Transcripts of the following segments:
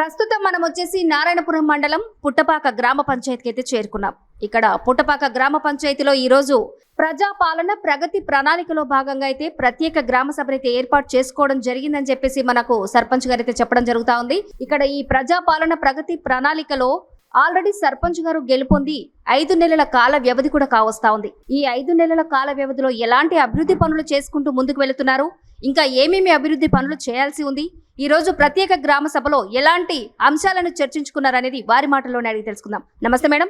ప్రస్తుతం మనం వచ్చేసి నారాయణపురం మండలం పుట్టపాక గ్రామ పంచాయతీకి అయితే చేరుకున్నాం. ఇక్కడ పుట్టపాక గ్రామ పంచాయతీలో ఈ రోజు ప్రజాపాలన ప్రగతి ప్రణాళికలో భాగంగా అయితే ప్రత్యేక గ్రామ సభను అయితే ఏర్పాటు చేసుకోవడం జరిగిందని చెప్పేసి మనకు సర్పంచ్ గారు అయితే చెప్పడం జరుగుతా ఉంది. ఇక్కడ ఈ ప్రజాపాలన ప్రగతి ప్రణాళికలో ఆల్రెడీ సర్పంచ్ గారు గెలుపొంది 5 నెలల కాల వ్యవధి కూడా కావస్తా ఉంది. ఈ 5 నెలల కాల వ్యవధిలో ఎలాంటి అభివృద్ధి పనులు చేసుకుంటూ ముందుకు వెళుతున్నారు, ఇంకా ఏమేమి అభివృద్ధి పనులు చేయాల్సి ఉంది, ఈ రోజు ప్రత్యేక గ్రామ సభలో ఎలాంటి అంశాలను చర్చించుకున్నారనేది వారి మాటల్లోనే అడిగి తెలుసుకుందాం. నమస్తే మేడం.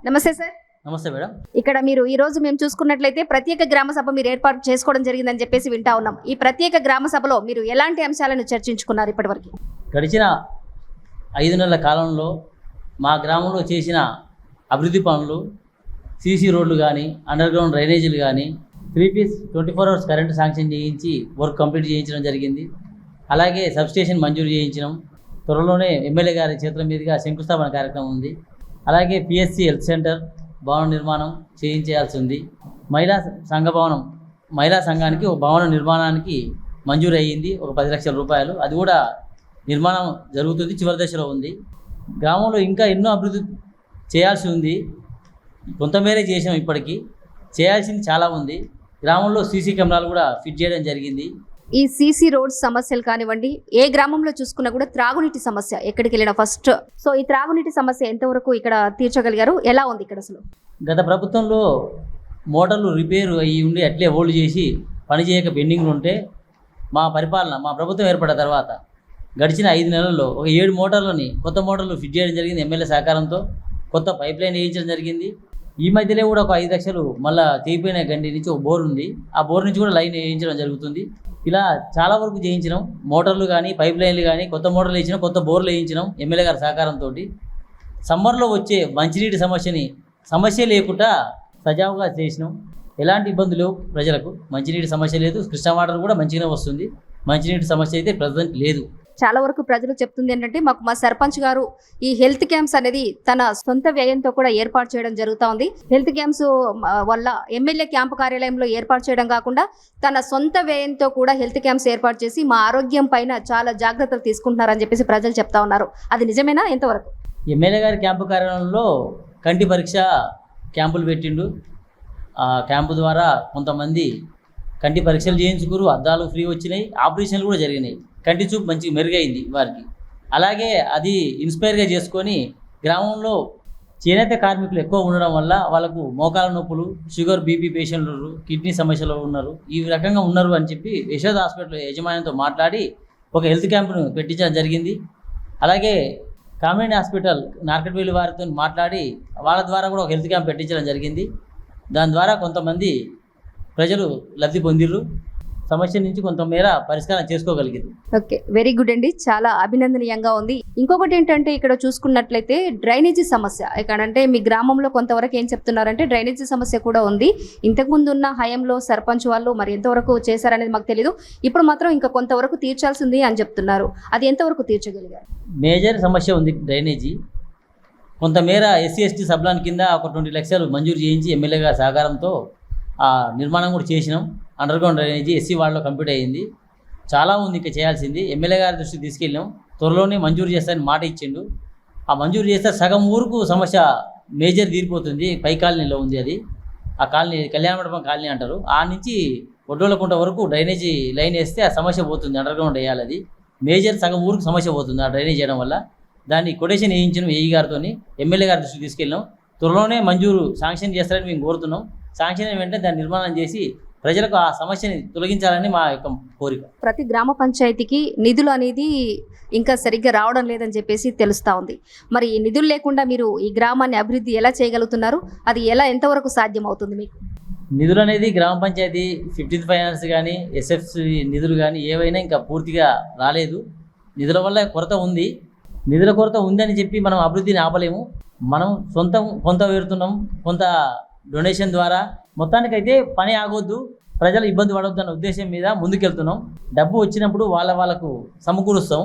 నమస్తే సార్. నమస్తే మేడం. ఇక్కడ మీరు ఈ రోజు మేము చూసుకున్నట్లయితే ప్రత్యేక గ్రామ సభ మీరు ఏర్పాటు చేసుకోవడం జరిగిందని చెప్పేసి వింటా ఉన్నాం. ఈ ప్రత్యేక గ్రామ సభలో మీరు ఎలాంటి అంశాలను చర్చించుకున్నారు ఇప్పటివరకు? గడిచిన 5 నెలల కాలంలో మా గ్రామంలో చేసిన అభివృద్ధి పనులు, సీసీ రోడ్లు కానీ, అండర్ గ్రౌండ్ డ్రైనేజీలు కానీ, 3 పీస్ 24 అవర్స్ కరెంటు శాంక్షన్ చేయించి వర్క్ కంప్లీట్ చేయించడం జరిగింది. అలాగే సబ్స్టేషన్ మంజూరు చేయించడం, త్వరలోనే ఎమ్మెల్యే గారి చేతుల మీదుగా శంకుస్థాపన కార్యక్రమం ఉంది. అలాగే పిఎస్సి హెల్త్ సెంటర్ భవన నిర్మాణం చేయించాల్సి ఉంది. మహిళా సంఘానికి ఒక భవన నిర్మాణానికి మంజూరు అయ్యింది, ఒక 10 లక్షల రూపాయలు. అది కూడా నిర్మాణం జరుగుతుంది, చివరి దశలో ఉంది. గ్రామంలో ఇంకా ఎన్నో అభివృద్ధి చేయాల్సి ఉంది. కొంతమేరే చేసాం, ఇప్పటికీ చేయాల్సింది చాలా ఉంది. గ్రామంలో సీసీ కెమెరాలు కూడా ఫిట్ చేయడం జరిగింది. ఈ సీసీ రోడ్ సమస్యలు కానివ్వండి, ఏ గ్రామంలో చూసుకున్నా కూడా త్రాగునీటి సమస్య ఎక్కడికి వెళ్ళినా ఫస్ట్. సో ఈ త్రాగునీటి సమస్య ఎంతవరకు ఇక్కడ తీర్చగలిగారు, ఎలా ఉంది ఇక్కడ అసలు? గత ప్రభుత్వంలో మోటార్లు రిపేరు అయ్యి ఉండి అట్లే హోల్డ్ చేసి పనిచేయక పెండింగ్లు ఉంటే మా ప్రభుత్వం ఏర్పడిన తర్వాత గడిచిన 5 నెలల్లో ఒక 7 మోటార్లని కొత్త మోటార్లు ఫిట్ చేయడం జరిగింది. ఎమ్మెల్యే సహకారంతో కొత్త పైప్ లైన్ వేయించడం జరిగింది. ఈ మధ్యలో కూడా ఒక 5 లక్షలు మళ్ళీ తెగిపోయిన గండి నుంచి ఒక బోర్ ఉంది, ఆ బోర్ నుంచి కూడా లైన్ వేయించడం జరుగుతుంది. ఇలా చాలా వరకు చేయించినాం. మోటార్లు కానీ, పైప్ లైన్లు కానీ, కొత్త మోటార్లు వేయించినాం, కొత్త బోర్లు వేయించినాం ఎమ్మెల్యే గారి సహకారంతో. సమ్మర్లో వచ్చే మంచినీటి సమస్య లేకుండా సజావుగా చేసినాం. ఎలాంటి ఇబ్బందులు ప్రజలకు, మంచినీటి సమస్య లేదు. కృష్ణా వాటర్ కూడా మంచిగానే వస్తుంది, మంచినీటి సమస్య అయితే ప్రజెంట్ లేదు. చాలా వరకు ప్రజలు చెప్తుంది ఏంటంటే, మాకు మా సర్పంచ్ గారు ఈ హెల్త్ క్యాంప్స్ అనేది తన సొంత వ్యయంతో కూడా ఏర్పాటు చేయడం జరుగుతూ ఉంది. హెల్త్ క్యాంప్స్ వల్ల ఎమ్మెల్యే క్యాంపు కార్యాలయంలో ఏర్పాటు చేయడం కాకుండా తన సొంత వ్యయంతో కూడా హెల్త్ క్యాంప్స్ ఏర్పాటు చేసి మా ఆరోగ్యం పైన చాలా జాగ్రత్తలు తీసుకుంటున్నారని చెప్పేసి ప్రజలు చెప్తా ఉన్నారు. అది నిజమేనా, ఎంతవరకు? ఎమ్మెల్యే గారి క్యాంపు కార్యాలయంలో కంటి పరీక్ష క్యాంపులు పెట్టిండు. ఆ క్యాంపు ద్వారా కొంతమంది కంటి పరీక్షలు చేయించుకురు, అద్దాలు ఫ్రీ వచ్చినాయి, ఆపరేషన్లు కూడా జరిగినాయి. కంటి చూపు మంచి మెరుగైంది వారికి. అలాగే అది ఇన్స్పైర్గా చేసుకొని గ్రామంలో చేనేత కార్మికులు ఎక్కువ ఉండడం వల్ల వాళ్ళకు మోకాల నొప్పులు, షుగర్, బీపీ పేషెంట్లు, కిడ్నీ సమస్యలు ఉన్నారు, ఈ రకంగా ఉన్నారు అని చెప్పి యశోద హాస్పిటల్ యజమానితో మాట్లాడి ఒక హెల్త్ క్యాంపును పెట్టించడం జరిగింది. అలాగే కామినేని హాస్పిటల్ నార్కట్వేలి వారితో మాట్లాడి వాళ్ళ ద్వారా కూడా ఒక హెల్త్ క్యాంప్ పెట్టించడం జరిగింది. దాని ద్వారా కొంతమంది ప్రజలు లబ్ధి పొందిర్రు, సమస్య నుంచి కొంతమేర పరిష్కారం చేసుకోగలిగింది. ఓకే, వెరీ గుడ్ అండి, చాలా అభినందనీయంగా ఉంది. ఇంకొకటి ఏంటంటే, ఇక్కడ చూసుకున్నట్లయితే డ్రైనేజీ సమస్య ఇక్కడ అంటే మీ గ్రామంలో కొంతవరకు ఏం చెప్తున్నారంటే డ్రైనేజీ సమస్య కూడా ఉంది. ఇంతకుముందు ఉన్న హయాంలో సర్పంచ్ వాళ్ళు మరి ఎంతవరకు చేశారనేది మాకు తెలియదు, ఇప్పుడు మాత్రం ఇంకా కొంతవరకు తీర్చాల్సింది అని చెప్తున్నారు. అది ఎంతవరకు తీర్చగలిగారు? మేజర్ సమస్య ఉంది డ్రైనేజీ. కొంతమేర ఎస్సీ ఎస్టీ సబ్లాన్ కింద ఒక 20 లక్షలు మంజూరు చేయించి ఎమ్మెల్యే గారి సహకారంతో ఆ నిర్మాణం కూడా చేసినాం. అండర్ గ్రౌండ్ డ్రైనేజీ ఎస్సీ వార్డులో కంప్లీట్ అయ్యింది. చాలా ఉంది ఇంకా చేయాల్సింది. ఎమ్మెల్యే గారి దృష్టికి తీసుకెళ్ళాం, త్వరలోనే మంజూరు చేస్తారని మాట ఇచ్చిండు. ఆ మంజూరు చేస్తే సగం ఊరుకు సమస్య మేజర్ తీరిపోతుంది. పై కాలనీలో ఉంది అది, ఆ కాలనీ కళ్యాణ మండపం కాలనీ అంటారు. ఆ నుంచి ఒడ్డోళ్ళకుంట వరకు డ్రైనేజీ లైన్ వేస్తే ఆ సమస్య పోతుంది. అండర్ గ్రౌండ్ వేయాలి, అది మేజర్ సగం ఊరుకు సమస్య పోతుంది ఆ డ్రైనేజ్ చేయడం వల్ల. దాన్ని కొటేషన్ వేయించడం ఏఈ గారితో ఎమ్మెల్యే గారి దృష్టికి తీసుకెళ్ళాం. త్వరలోనే మంజూరు శాంక్షన్ చేస్తారని మేము కోరుతున్నాం. శాంక్షన్ వెంటనే దాన్ని నిర్మాణం చేసి ప్రజలకు ఆ సమస్యని తొలగించాలని మా యొక్క కోరిక. ప్రతి గ్రామ పంచాయతీకి నిధులు అనేది ఇంకా సరిగ్గా రావడం లేదని చెప్పేసి తెలుస్తూ ఉంది. మరి ఈ నిధులు లేకుండా మీరు ఈ గ్రామాన్ని అభివృద్ధి ఎలా చేయగలుగుతున్నారు, అది ఎంతవరకు సాధ్యం అవుతుంది మీకు? నిధులు అనేది గ్రామ పంచాయతీ 15th ఫైనాన్స్ కానీ, ఎస్ఎఫ్సి నిధులు కానీ ఏవైనా ఇంకా పూర్తిగా రాలేదు. నిధుల వల్ల కొరత ఉంది. నిధుల కొరత ఉందని చెప్పి మనం అభివృద్ధిని ఆపలేము. మనం కొంత పెడుతున్నాం, కొంత డొనేషన్ ద్వారా. మొత్తానికైతే పని ఆగొద్దు, ప్రజలు ఇబ్బంది పడవద్దు అన్న ఉద్దేశం మీద ముందుకెళ్తున్నాం. డబ్బు వచ్చినప్పుడు వాళ్ళకు సమకూరుస్తాం,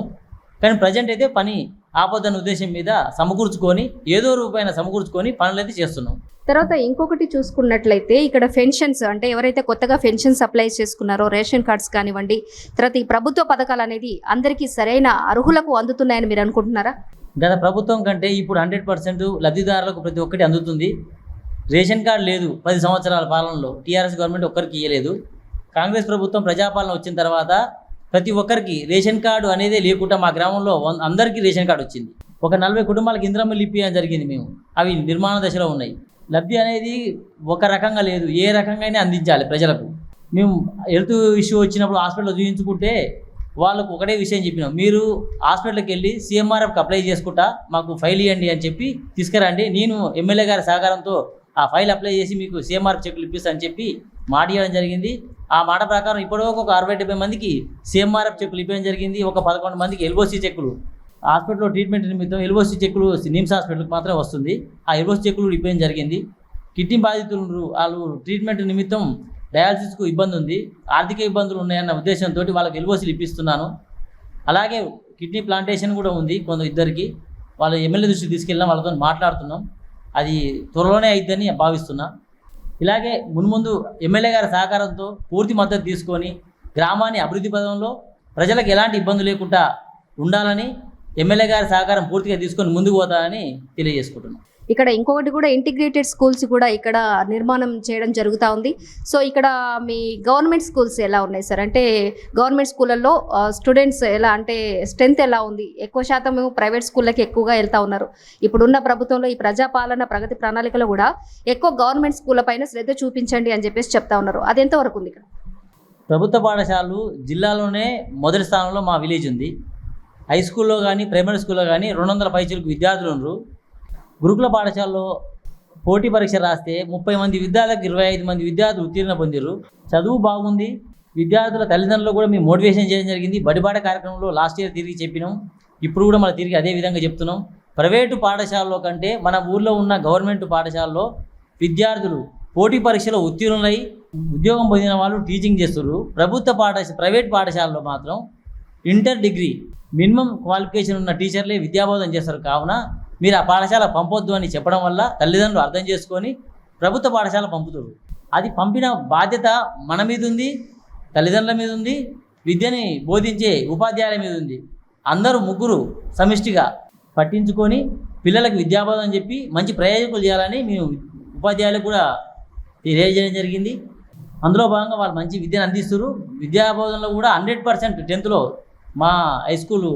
కానీ ప్రజెంట్ అయితే పని ఆపొద్దన్న ఉద్దేశం మీద సమకూర్చుకొని ఏదో రూపాయన సమకూర్చుకొని పనులు అయితే చేస్తున్నాం. తర్వాత ఇంకొకటి చూసుకున్నట్లయితే ఇక్కడ పెన్షన్స్ అంటే ఎవరైతే కొత్తగా పెన్షన్స్ అప్లై చేసుకున్నారో రేషన్ కార్డ్స్ కానివ్వండి, తర్వాత ఈ ప్రభుత్వ పథకాలు అనేది అందరికీ సరైన అర్హులకు అందుతున్నాయని మీరు అనుకుంటున్నారా? గత ప్రభుత్వం కంటే ఇప్పుడు 100% లబ్ధిదారులకు ప్రతి ఒక్కటి అందుతుంది. రేషన్ కార్డు లేదు 10 సంవత్సరాల పాలనలో, టీఆర్ఎస్ గవర్నమెంట్ ఒక్కరికి ఇవ్వలేదు. కాంగ్రెస్ ప్రభుత్వం ప్రజాపాలన వచ్చిన తర్వాత ప్రతి ఒక్కరికి రేషన్ కార్డు అనేది లేకుండా మా గ్రామంలో అందరికీ రేషన్ కార్డు వచ్చింది. ఒక 40 కుటుంబాలకు ఇంద్రమ్మ ఇప్పించడం జరిగింది. మేము అవి నిర్మాణ దశలో ఉన్నాయి. లబ్ధి అనేది ఒక రకంగా లేదు, ఏ రకంగానే అందించాలి ప్రజలకు. మేము హెల్త్ ఇష్యూ వచ్చినప్పుడు హాస్పిటల్లో చూపించుకుంటే వాళ్ళకు ఒకటే విషయం చెప్పినాం, మీరు హాస్పిటల్కి వెళ్ళి సీఎంఆర్ఎఫ్కి అప్లై చేసుకుంటా మాకు ఫైల్ ఇవ్వండి అని చెప్పి తీసుకురండి, నేను ఎమ్మెల్యే గారి సహకారంతో ఆ ఫైల్ అప్లై చేసి మీకు సీఎంఆర్ఎఫ్ చెక్కులు ఇప్పిస్తాను అని చెప్పి మాట ఇవ్వడం జరిగింది. ఆ మాట ప్రకారం ఇప్పటివరకు ఒక 60-70 మందికి సీఎంఆర్ఎఫ్ చెక్కులు ఇవ్వడం జరిగింది. ఒక 11 మందికి ఎల్ఓసి చెక్కులు హాస్పిటల్లో ట్రీట్మెంట్ నిమిత్తం ఎల్ఓసి చెక్కులు నిమ్స్ హాస్పిటల్కి మాత్రమే వస్తుంది. ఆ ఎల్ఓసి చెక్కులు ఇవ్వడం జరిగింది. కిడ్నీ బాధితులు వాళ్ళు ట్రీట్మెంట్ నిమిత్తం డయాలసిస్కు ఇబ్బంది ఉంది, ఆర్థిక ఇబ్బందులు ఉన్నాయన్న ఉద్దేశంతో వాళ్ళకి ఎల్ఓసీలు ఇప్పిస్తున్నాను. అలాగే కిడ్నీ ప్లాంటేషన్ కూడా ఉంది ఇద్దరికి. వాళ్ళు ఎమ్మెల్యే దృష్టికి తీసుకెళ్ళినా వాళ్ళతో మాట్లాడుతున్నాం, అది త్వరలోనే అయిద్దని భావిస్తున్నా. ఇలాగే మున్ముందు ఎమ్మెల్యే గారి సహకారంతో పూర్తి మద్దతు తీసుకొని గ్రామాన్ని అభివృద్ధి పదంలో ప్రజలకు ఎలాంటి ఇబ్బంది లేకుండా ఉండాలని ఎమ్మెల్యే గారి సహకారం పూర్తిగా తీసుకొని ముందుకు పోతానని తెలియజేసుకుంటున్నాం. ఇక్కడ ఇంకొకటి కూడా ఇంటిగ్రేటెడ్ స్కూల్స్ కూడా ఇక్కడ నిర్మాణం చేయడం జరుగుతూ ఉంది. సో ఇక్కడ మీ గవర్నమెంట్ స్కూల్స్ ఎలా ఉన్నాయి సార్? అంటే గవర్నమెంట్ స్కూళ్ళల్లో స్టూడెంట్స్ ఎలా, అంటే స్ట్రెంత్ ఎలా ఉంది? ఎక్కువ శాతం ప్రైవేట్ స్కూళ్ళకి ఎక్కువగా వెళ్తూ ఉన్నారు. ఇప్పుడున్న ప్రభుత్వంలో ఈ ప్రజాపాలన ప్రగతి ప్రణాళికలో కూడా ఎక్కువ గవర్నమెంట్ స్కూళ్ళ పైన శ్రద్ధ చూపించండి అని చెప్పేసి చెప్తా ఉన్నారు. అది ఎంతవరకు ఉంది? ఇక్కడ ప్రభుత్వ పాఠశాలలు జిల్లాలోనే మొదటి స్థానంలో మా విలేజ్ ఉంది. హై స్కూల్లో కానీ ప్రైమరీ స్కూల్లో కానీ 200 పైచలకు విద్యార్థులు ఉన్నారు. గురుకుల పాఠశాలలో పోటీ పరీక్ష రాస్తే 30 మంది విద్యార్థులకు 25 మంది విద్యార్థులు ఉత్తీర్ణ పొందారు. చదువు బాగుంది. విద్యార్థుల తల్లిదండ్రులు కూడా మేము మోటివేషన్ చేయడం జరిగింది. బడిబాట కార్యక్రమంలో లాస్ట్ ఇయర్ తిరిగి చెప్పినాం, ఇప్పుడు కూడా మళ్ళీ తిరిగి అదే విధంగా చెప్తున్నాం. ప్రైవేటు పాఠశాలలో కంటే మన ఊర్లో ఉన్న గవర్నమెంట్ పాఠశాలలో విద్యార్థులు పోటీ పరీక్షలో ఉత్తీర్ణులై ఉద్యోగం పొందిన వాళ్ళు టీచింగ్ చేస్తున్నారు. ప్రైవేట్ పాఠశాలలో మాత్రం ఇంటర్ డిగ్రీ మినిమం క్వాలిఫికేషన్ ఉన్న టీచర్లే విద్యాబోధన చేస్తారు. కావున మీరు ఆ పాఠశాల పంపొద్దు అని చెప్పడం వల్ల తల్లిదండ్రులు అర్థం చేసుకొని ప్రభుత్వ పాఠశాల పంపుతారు. అది పంపిన బాధ్యత మన మీద ఉంది, తల్లిదండ్రుల మీద ఉంది, విద్యని బోధించే ఉపాధ్యాయుల మీద ఉంది. అందరూ ముగ్గురు సమిష్టిగా పట్టించుకొని పిల్లలకు విద్యాబోధన చెప్పి మంచి ప్రయోజకులు చేయాలని మేము ఉపాధ్యాయులకు కూడా తెలియజేయడం జరిగింది. అందులో భాగంగా వాళ్ళు మంచి విద్యను అందిస్తారు. విద్యాబోధనలో కూడా 100% 10th మా హై స్కూలు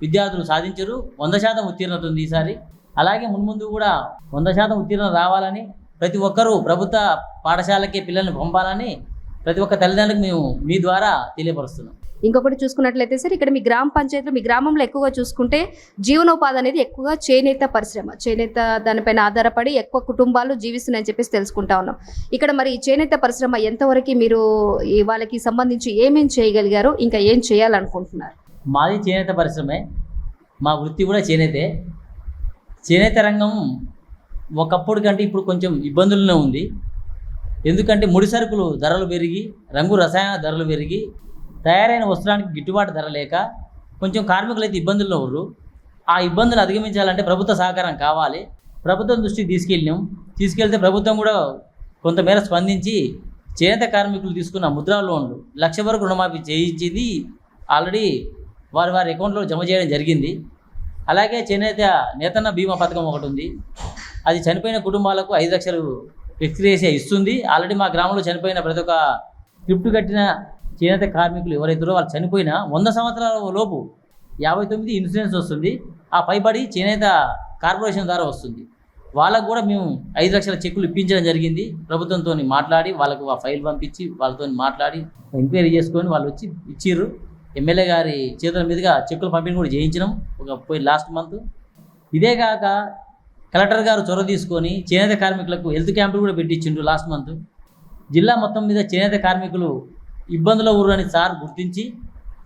విద్యార్థులు సాధించారు. 100% ఉత్తీర్ణత ఉంది ఈసారి. అలాగే మున్ముందు కూడా 100% ఉత్తీర్ణత రావాలని, ప్రతి ఒక్కరూ ప్రభుత్వ పాఠశాలకే పిల్లల్ని పంపాలని ప్రతి ఒక్క తల్లిదండ్రులకు మేము మీ ద్వారా తెలియపరుస్తున్నాం. ఇంకొకటి చూసుకున్నట్లయితే సార్, ఇక్కడ మీ గ్రామ పంచాయతీలో మీ గ్రామంలో ఎక్కువగా చూసుకుంటే జీవనోపాధి అనేది ఎక్కువగా చేనేత పరిశ్రమ, చేనేత దానిపైన ఆధారపడి ఎక్కువ కుటుంబాలు జీవిస్తున్నాయని చెప్పేసి తెలుసుకుంటా ఉన్నాం. ఇక్కడ మరి ఈ చేనేత పరిశ్రమ ఎంతవరకు మీరు వాళ్ళకి సంబంధించి ఏమేం చేయగలిగారు, ఇంకా ఏం చేయాలనుకుంటున్నారు? మాది చేనేత పరిశ్రమే, మా వృత్తి కూడా చేనేతే. చేనేత రంగం ఒకప్పుడు కంటే ఇప్పుడు కొంచెం ఇబ్బందులనే ఉంది. ఎందుకంటే ముడి సరుకులు ధరలు పెరిగి, రంగు రసాయన ధరలు పెరిగి, తయారైన వస్త్రానికి గిట్టుబాటు ధర లేక కొంచెం కార్మికులు అయితే ఇబ్బందుల్లో ఉన్నారు. ఆ ఇబ్బందులు అధిగమించాలంటే ప్రభుత్వ సహకారం కావాలి. ప్రభుత్వం దృష్టికి తీసుకెళ్తే ప్రభుత్వం కూడా కొంతమేర స్పందించి చేనేత కార్మికులు తీసుకున్న ముద్రా లోన్లు 1 లక్ష వరకు రుణమాఫీ చేయించింది. ఆల్రెడీ వారి అకౌంట్లో జమ చేయడం జరిగింది. అలాగే చేనేత నేతన్న బీమా పథకం ఒకటి ఉంది. అది చనిపోయిన కుటుంబాలకు 5 లక్షలు ఎక్స్గ్రేషియా ఇస్తుంది. ఆల్రెడీ మా గ్రామంలో చనిపోయిన ప్రతి ఒక్క స్క్రిప్ట్ కట్టిన చేనేత కార్మికులు ఎవరైతారో వాళ్ళు చనిపోయిన 100 సంవత్సరాల లోపు 59 ఇన్సూరెన్స్ వస్తుంది. ఆ పైబడి చేనేత కార్పొరేషన్ ద్వారా వస్తుంది. వాళ్ళకు కూడా మేము 5 లక్షల చెక్కులు ఇప్పించడం జరిగింది. ప్రభుత్వంతో మాట్లాడి వాళ్ళకు ఆ ఫైల్ పంపించి వాళ్ళతో మాట్లాడి ఎంక్వైరీ చేసుకొని వాళ్ళు వచ్చి ఇచ్చిర్రు. ఎమ్మెల్యే గారి చేతుల మీదుగా చెక్కుల పంపిణీ కూడా చేయించినాం లాస్ట్ మంత్. ఇదే కాక కలెక్టర్ గారు చొరవ తీసుకొని చేనేత కార్మికులకు హెల్త్ క్యాంపులు కూడా పెట్టించిండు లాస్ట్ మంత్. జిల్లా మొత్తం మీద చేనేత కార్మికులు ఇబ్బందులు ఊరని సార్ గుర్తించి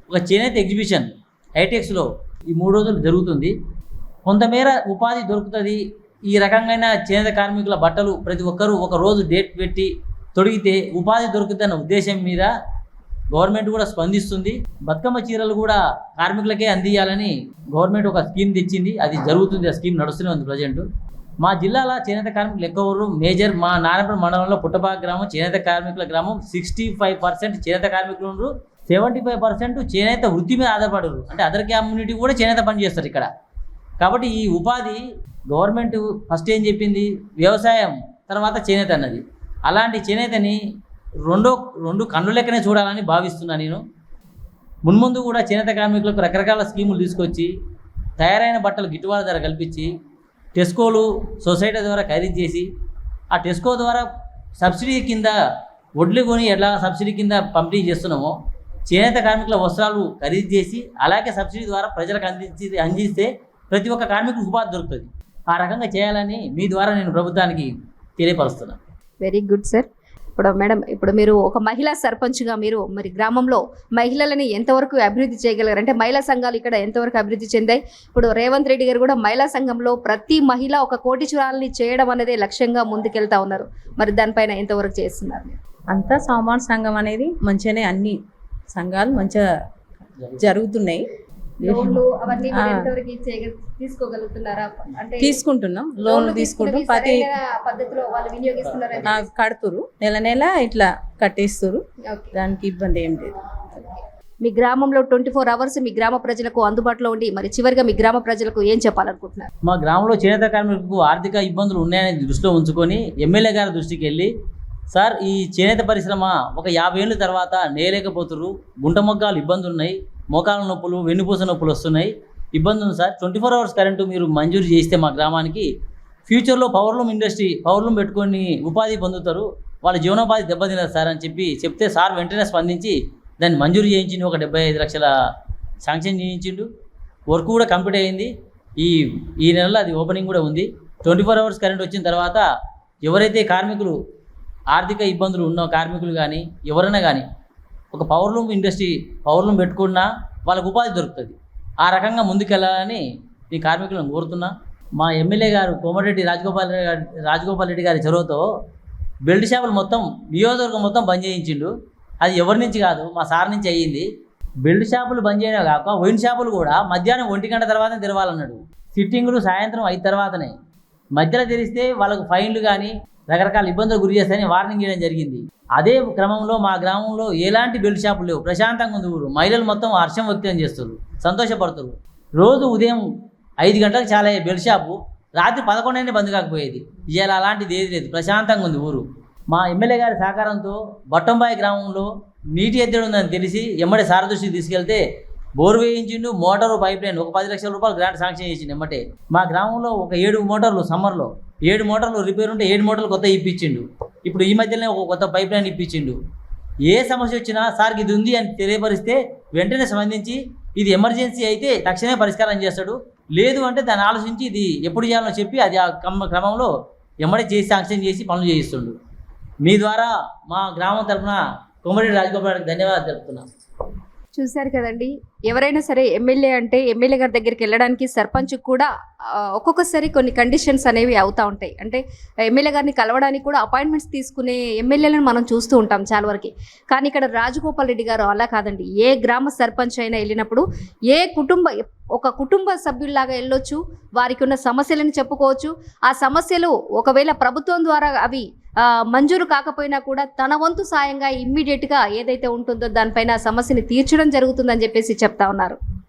ఒక చేనేత ఎగ్జిబిషన్ హైటెక్స్లో ఈ 3 రోజులు జరుగుతుంది. కొంతమేర ఉపాధి దొరుకుతుంది. ఈ రకంగా చేనేత కార్మికుల బట్టలు ప్రతి ఒక్కరూ ఒక రోజు డేట్ పెట్టి తొడిగితే ఉపాధి దొరుకుతుందన్న ఉద్దేశం మీద గవర్నమెంట్ కూడా స్పందిస్తుంది. బతుకమ్మ చీరలు కూడా కార్మికులకే అందియాలని గవర్నమెంట్ ఒక స్కీమ్ తెచ్చింది. అది జరుగుతుంది, ఆ స్కీమ్ నడుస్తూనే ఉంది ప్రజెంట్. మా జిల్లాలో చేనేత కార్మికులు ఎక్కువ మేజర్ మా నారాయణపురం మండలంలో పుట్టపాక గ్రామం చేనేత కార్మికుల గ్రామం. 65% చేనేత కార్మికులు ఉన్నారు. 75% చేనేత వృత్తి మీద ఆధారపడరు. అంటే అదర్ కమ్యూనిటీ కూడా చేనేత పని చేస్తారు ఇక్కడ. కాబట్టి ఈ ఉపాధి గవర్నమెంట్ ఫస్ట్ ఏం చెప్పింది, వ్యవసాయం తర్వాత చేనేత అన్నది. అలాంటి చేనేతని రెండు కన్నుల లెక్కనే చూడాలని భావిస్తున్నాను నేను. మున్ముందు కూడా చేనేత కార్మికులకు రకరకాల స్కీములు తీసుకొచ్చి తయారైన బట్టలు గిట్టుబాటు ధర కల్పించి టెస్కోలు సొసైటీ ద్వారా ఖరీదు చేసి ఆ టెస్కో ద్వారా సబ్సిడీ కింద వడ్లు కొని ఎలా సబ్సిడీ కింద పంపిణీ చేస్తున్నామో చేనేత కార్మికుల వస్త్రాలు ఖరీదు చేసి అలాగే సబ్సిడీ ద్వారా ప్రజలకు అందిస్తే ప్రతి ఒక్క కార్మికులకు ఉపాధి దొరుకుతుంది. ఆ రకంగా చేయాలని మీ ద్వారా నేను ప్రభుత్వానికి తెలియపరుస్తున్నాను. Very good sir. ఇప్పుడు మేడం, ఇప్పుడు మీరు ఒక మహిళా సర్పంచ్గా మీరు మరి గ్రామంలో మహిళలని ఎంతవరకు అభివృద్ధి చేయగలరు? అంటే మహిళా సంఘాలు ఇక్కడ ఎంతవరకు అభివృద్ధి చెందాయి? ఇప్పుడు రేవంత్ రెడ్డి గారు కూడా మహిళా సంఘంలో ప్రతి మహిళ 1 కోటి చూరాలని చేయడం అనేది లక్ష్యంగా ముందుకెళ్తా ఉన్నారు. మరి దానిపైన ఎంతవరకు చేస్తున్నారు? అంతా సామాన్ సంఘం అనేది మంచిగానే అన్ని సంఘాలు మంచిగా జరుగుతున్నాయి. లోన్లు అవన్నీ కూడా ఎంతవరకు తీసుకోగలుగుతున్నారా? అంటే తీసుకుంటున్నాం, లోన్లు తీసుకుంటాం. ప్రతి పద్ధతిలో వాళ్ళు వినియోగిస్తున్నారా? కడుతురు, నెల ఇట్లా కట్టేస్తారు. దానికి ఇబ్బంది ఏం లేదు. మీ గ్రామంలో 24 అవర్స్ మీ గ్రామ ప్రజలకు అందుబాటులో ఉండి మరి చివరిగా మీ గ్రామ ప్రజలకు ఏం చెప్పాలనుకుంటున్నారు? మా గ్రామంలో చేనేత కార్మికులకు ఆర్థిక ఇబ్బందులు ఉన్నాయని దృష్టిలో ఉంచుకొని ఎమ్మెల్యే గారి దృష్టికి వెళ్ళి, సార్ ఈ చేనేత పరిశ్రమ ఒక 50 ఏళ్ళ తర్వాత నేయలేకపోతున్నారు, గుంట మొగ్గాలు ఇబ్బందులు ఉన్నాయి, మోకాల నొప్పులు వెన్నుపూస నొప్పులు వస్తున్నాయి, ఇబ్బంది ఉంది సార్. 24 అవర్స్ కరెంటు మీరు మంజూరు చేస్తే మా గ్రామానికి ఫ్యూచర్లో పవర్లూమ్ పెట్టుకొని ఉపాధి పొందుతారు, వాళ్ళ జీవనోపాధి దెబ్బతినదు సార్ అని చెప్తే సార్ వెంటనే స్పందించి దాన్ని మంజూరు చేయించిండు. ఒక 75 లక్షల శాంక్షన్ చేయించిండు. వర్క్ కూడా కంప్లీట్ అయ్యింది. ఈ నెలలో అది ఓపెనింగ్ కూడా ఉంది. 24 అవర్స్ కరెంట్ వచ్చిన తర్వాత ఎవరైతే కార్మికులు ఆర్థిక ఇబ్బందులు ఉన్న కార్మికులు కానీ ఎవరైనా కానీ ఒక పవర్లూమ్ పెట్టుకున్నా వాళ్ళకు ఉపాధి దొరుకుతుంది. ఆ రకంగా ముందుకెళ్ళాలని ఈ కార్మికులను కోరుతున్నా. మా ఎమ్మెల్యే గారు కోమటిరెడ్డి రాజగోపాల్ రెడ్డి గారి చొరవతో బెల్ట్ షాపులు మొత్తం నియోజకవర్గం మొత్తం బంద్ చేయించిండు. అది ఎవరి నుంచి కాదు, మా సార్ నుంచి అయ్యింది. బెల్ట్ షాపులు బంద్ చేయడం కాక వైన్ షాపులు కూడా మధ్యాహ్నం 1 గంట తర్వాతనే తెరవాలన్నాడు. సిట్టింగులు సాయంత్రం 5 తర్వాతనే. మధ్యలో తెరిస్తే వాళ్ళకు ఫైన్లు కానీ రకరకాల ఇబ్బందులు గురి చేస్తాయని వార్నింగ్ చేయడం జరిగింది. అదే క్రమంలో మా గ్రామంలో ఎలాంటి బెల్ట్ షాపులు లేవు, ప్రశాంతంగా ఉంది ఊరు. మహిళలు మొత్తం హర్షం వ్యక్తం చేస్తారు, సంతోషపడుతారు. రోజు ఉదయం 5 గంటలకు చాలా అయ్యే బెల్ట్ షాపు రాత్రి 11 బంద్ కాకపోయేది. ఇవాళ అలాంటిది ఏది లేదు, ప్రశాంతంగా ఉంది ఊరు. మా ఎమ్మెల్యే గారి సహకారంతో బట్టంబాయి గ్రామంలో నీటి ఎద్దడి ఉందని తెలిసి ఎమ్మడే సార్ దృష్టికి తీసుకెళ్తే బోరు వేయించిండు, మోటారు పైప్ లైన్ ఒక 10 లక్షల రూపాయలు గ్రాంట్ శాంక్షన్ చేసిండు ఎమ్మటే. మా గ్రామంలో ఒక 7 మోటార్లు సమ్మర్లో 7 మోటార్లు రిపేర్ ఉంటే 7 మోటార్లు కొత్త ఇప్పించిండు. ఇప్పుడు ఈ మధ్యలోనే ఒక కొత్త పైప్ లైన్ ఇప్పించిండు. ఏ సమస్య వచ్చినా సార్కి ఇది ఉంది అని తెలియపరిస్తే వెంటనే స్పందించి ఇది ఎమర్జెన్సీ అయితే తక్షణమే పరిష్కారం చేస్తాడు, లేదు అంటే దాన్ని ఆలోచించి ఇది ఎప్పుడు చేయాలో చెప్పి అది ఆ క్రమంలో ఎమ్మడే చేసి శాంక్షన్ చేసి పనులు చేయిస్తుండు. మీ ద్వారా మా గ్రామం తరఫున కోమటిరెడ్డి రాజగోపాల్ రెడ్డికి ధన్యవాదాలు తెలుపుతున్నాను. చూశారు కదండి, ఎవరైనా సరే ఎమ్మెల్యే అంటే ఎమ్మెల్యే గారి దగ్గరికి వెళ్ళడానికి సర్పంచ్ కూడా ఒక్కొక్కసారి కొన్ని కండిషన్స్ అనేవి అవుతూ ఉంటాయి. అంటే ఎమ్మెల్యే గారిని కలవడానికి కూడా అపాయింట్మెంట్స్ తీసుకునే ఎమ్మెల్యేలను మనం చూస్తూ ఉంటాం చాలా వరకు. కానీ ఇక్కడ రాజగోపాల్ రెడ్డి గారు అలా కాదండి. ఏ గ్రామ సర్పంచ్ అయినా వెళ్ళినప్పుడు ఒక కుటుంబ సభ్యుల్లాగా వెళ్ళొచ్చు, వారికి ఉన్న సమస్యలను చెప్పుకోవచ్చు. ఆ సమస్యలు ఒకవేళ ప్రభుత్వం ద్వారా అవి మంజూరు కాకపోయినా కూడా తన వంతు సాయంగా ఇమ్మీడియట్గా ఏదైతే ఉంటుందో దానిపైన సమస్యని తీర్చడం జరుగుతుందని చెప్పేసి చెప్తా ఉన్నారు.